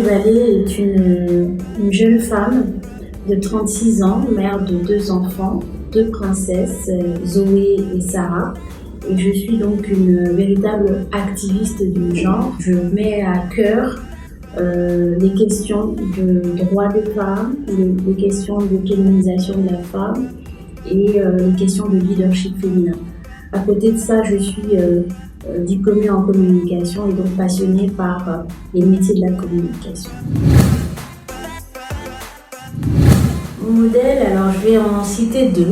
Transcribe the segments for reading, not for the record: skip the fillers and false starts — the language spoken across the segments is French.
Vallée est une jeune femme de 36 ans, mère de 2 enfants, 2 princesses, Zoé et Sarah. Et je suis donc une véritable activiste du genre. Je mets à cœur les questions de droits des femmes, les questions de féminisation de la femme et les questions de leadership féminin. À côté de ça, je suis diplômée en communication et donc passionnée par les métiers de la communication. Mon modèle, alors je vais en citer 2.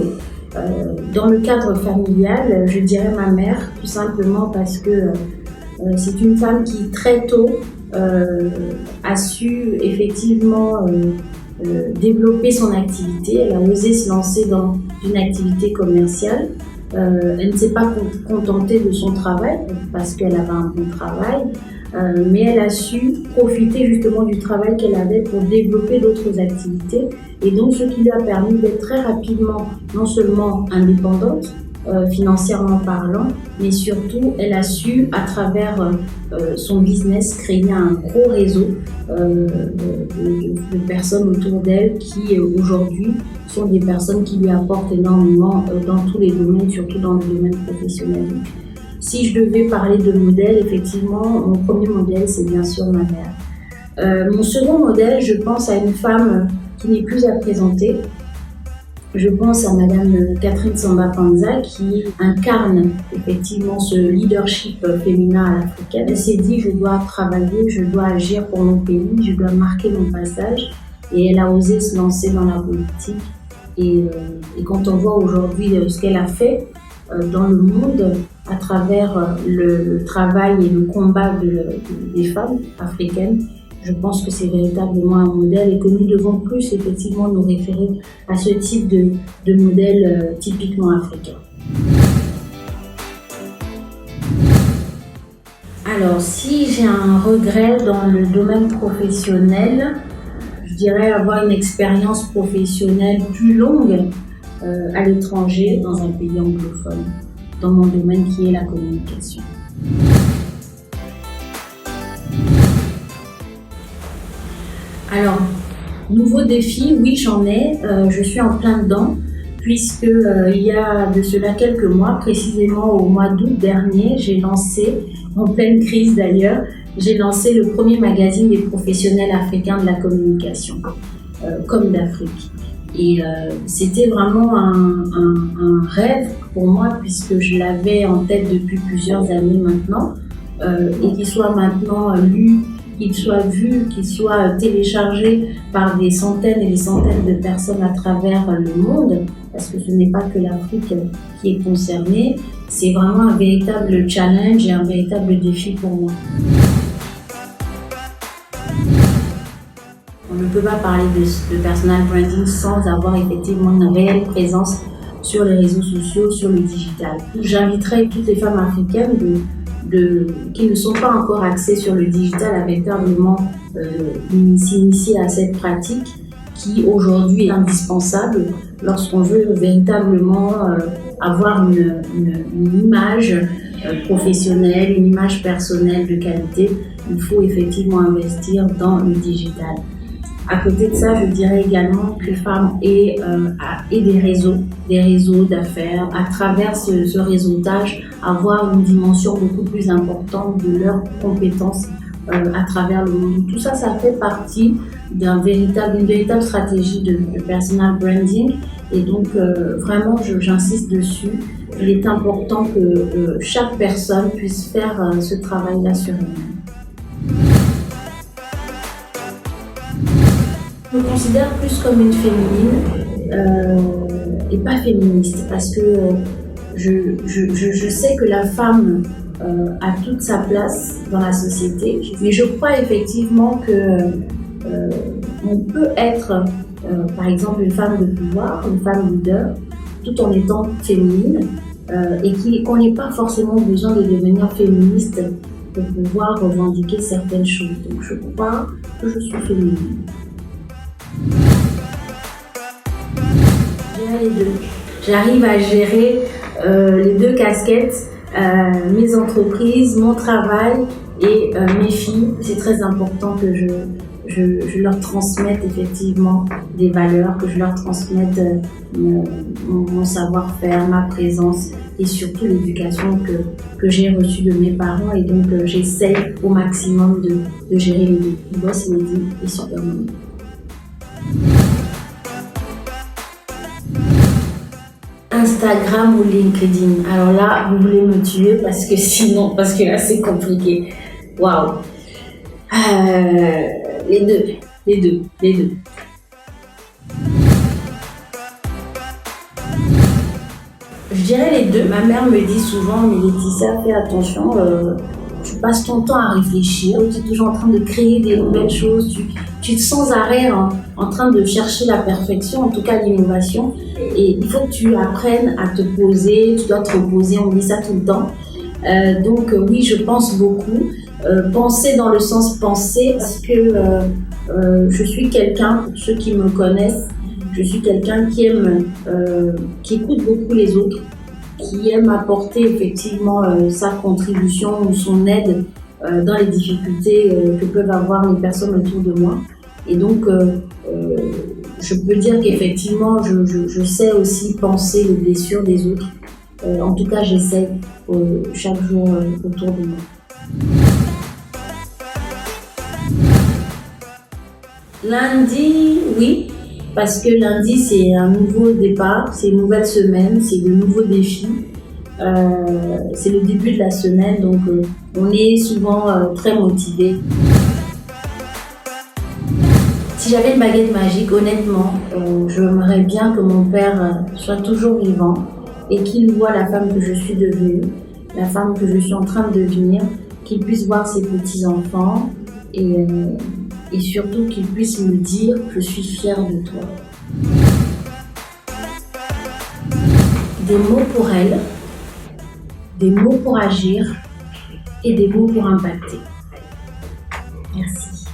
Dans le cadre familial, je dirais ma mère, tout simplement parce que c'est une femme qui très tôt a su effectivement développer son activité. Elle a osé se lancer dans une activité commerciale. Elle ne s'est pas contentée de son travail parce qu'elle avait un bon travail, mais elle a su profiter justement du travail qu'elle avait pour développer d'autres activités, et donc ce qui lui a permis d'être très rapidement non seulement indépendante financièrement parlant, mais surtout elle a su à travers son business créer un gros réseau de personnes autour d'elle qui aujourd'hui sont des personnes qui lui apportent énormément dans tous les domaines, surtout dans le domaine professionnel. Si je devais parler de modèle, effectivement, mon premier modèle, c'est bien sûr ma mère. Mon second modèle, je pense à une femme qui n'est plus à présenter. Je pense à Madame Catherine Samba-Panza qui incarne effectivement ce leadership féminin à l'africaine. Elle s'est dit, je dois travailler, je dois agir pour mon pays, je dois marquer mon passage, et elle a osé se lancer dans la politique. Et quand on voit aujourd'hui ce qu'elle a fait dans le monde à travers le travail et le combat des femmes africaines, je pense que c'est véritablement un modèle et que nous devons plus effectivement nous référer à ce type de modèle typiquement africain. Alors, si j'ai un regret dans le domaine professionnel, je dirais avoir une expérience professionnelle plus longue à l'étranger, dans un pays anglophone, dans mon domaine qui est la communication. Alors, nouveau défi, oui j'en ai, je suis en plein dedans, puisque il y a de cela quelques mois, précisément au mois d'août dernier, j'ai lancé, en pleine crise d'ailleurs, j'ai lancé le premier magazine des professionnels africains de la communication, Comme d'Afrique. Et c'était vraiment un rêve pour moi, puisque je l'avais en tête depuis plusieurs années maintenant, et qu'il soit maintenant lu, qu'il soit vu, qu'il soit téléchargé par des centaines et des centaines de personnes à travers le monde, parce que ce n'est pas que l'Afrique qui est concernée, c'est vraiment un véritable challenge et un véritable défi pour moi. On ne peut pas parler de personal branding sans avoir effectivement une réelle présence sur les réseaux sociaux, sur le digital. J'inviterai toutes les femmes africaines qui ne sont pas encore axées sur le digital à véritablement s'initier à cette pratique qui aujourd'hui est indispensable lorsqu'on veut véritablement avoir une image professionnelle, une image personnelle de qualité. Il faut effectivement investir dans le digital. À côté de ça, je dirais également que les femmes aient des réseaux d'affaires. À travers ce réseautage, avoir une dimension beaucoup plus importante de leurs compétences à travers le monde. Tout ça, ça fait partie d'une véritable stratégie de personal branding. Et donc, vraiment, j'insiste dessus. Il est important que chaque personne puisse faire ce travail-là sur elle-même. Je me considère plus comme une féminine et pas féministe, parce que je sais que la femme a toute sa place dans la société, mais je crois effectivement que on peut être par exemple une femme de pouvoir, une femme leader, tout en étant féminine, et qu'on n'ait pas forcément besoin de devenir féministe pour pouvoir revendiquer certaines choses. Donc je crois que je suis féminine. Les deux. J'arrive à gérer les 2 casquettes, mes entreprises, mon travail et mes filles. C'est très important que je leur transmette effectivement des valeurs, que je leur transmette mon savoir-faire, ma présence et surtout l'éducation que j'ai reçue de mes parents. Et donc, j'essaye au maximum de gérer les deux, Boss Lady et Super Mommy. Instagram ou LinkedIn? Alors là, vous voulez me tuer parce que là, c'est compliqué. Waouh! Les deux. Je dirais les deux. Ma mère me dit souvent, mais Laetitia, fais attention, tu passes ton temps à réfléchir, tu es toujours en train de créer des nouvelles choses, tu es sans arrêt en train de chercher la perfection, en tout cas l'innovation. Et il faut que tu apprennes à te poser, tu dois te reposer, on dit ça tout le temps. Donc oui, je pense beaucoup. Penser dans le sens penser parce que je suis quelqu'un, pour ceux qui me connaissent, je suis quelqu'un qui aime, qui écoute beaucoup les autres, qui aime apporter effectivement sa contribution ou son aide dans les difficultés que peuvent avoir les personnes autour de moi. Et donc, je peux dire qu'effectivement, je sais aussi penser les blessures des autres. En tout cas, j'essaie chaque jour autour de moi. Lundi, oui, parce que lundi, c'est un nouveau départ, c'est une nouvelle semaine, c'est de nouveaux défis. C'est le début de la semaine, donc on est souvent très motivé. Si j'avais une baguette magique, honnêtement, j'aimerais bien que mon père soit toujours vivant et qu'il voit la femme que je suis devenue, la femme que je suis en train de devenir, qu'il puisse voir ses petits-enfants et surtout qu'il puisse me dire « je suis fière de toi ». Des mots pour elle, des mots pour agir et des mots pour impacter. Merci.